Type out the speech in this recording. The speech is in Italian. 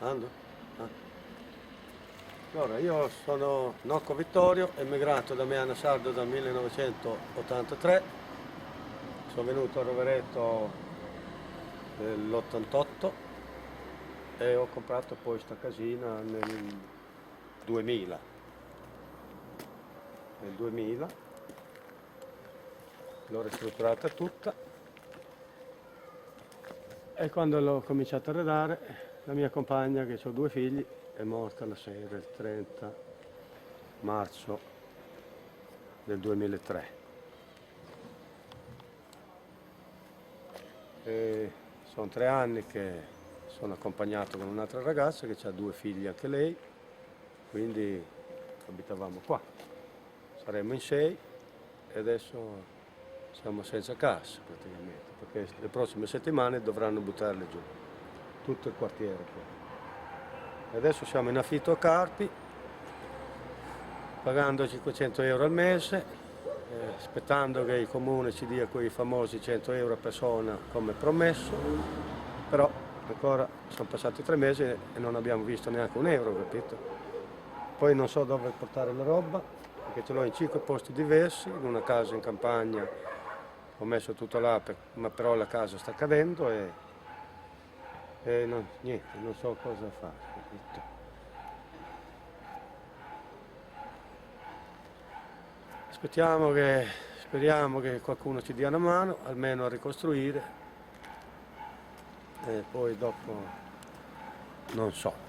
Ando? Ah. Allora, io sono Nocco Vittorio, emigrato da Meana Sardo dal 1983, sono venuto a Rovereto nell'88 e ho comprato poi sta casina nel 2000. Nel 2000 l'ho ristrutturata tutta e quando l'ho cominciato a arredare, la mia compagna, che ho 2 figli, è morta la sera, il 30 marzo del 2003. E sono 3 anni che sono accompagnato con un'altra ragazza che ha 2 figli anche lei, quindi abitavamo qua. Saremmo in 6 e adesso siamo senza casa praticamente, perché le prossime settimane dovranno buttarle giù, tutto il quartiere qua. E adesso siamo in affitto a Carpi, pagando 500 euro al mese, aspettando che il comune ci dia quei famosi 100 euro a persona come promesso, però ancora sono passati 3 mesi e non abbiamo visto neanche un euro, capito? Poi non so dove portare la roba, perché ce l'ho in 5 posti diversi, in una casa in campagna ho messo tutto là, ma però la casa sta cadendo e niente, non so cosa fare, capito? Speriamo che qualcuno ci dia una mano, almeno a ricostruire, e poi dopo non so.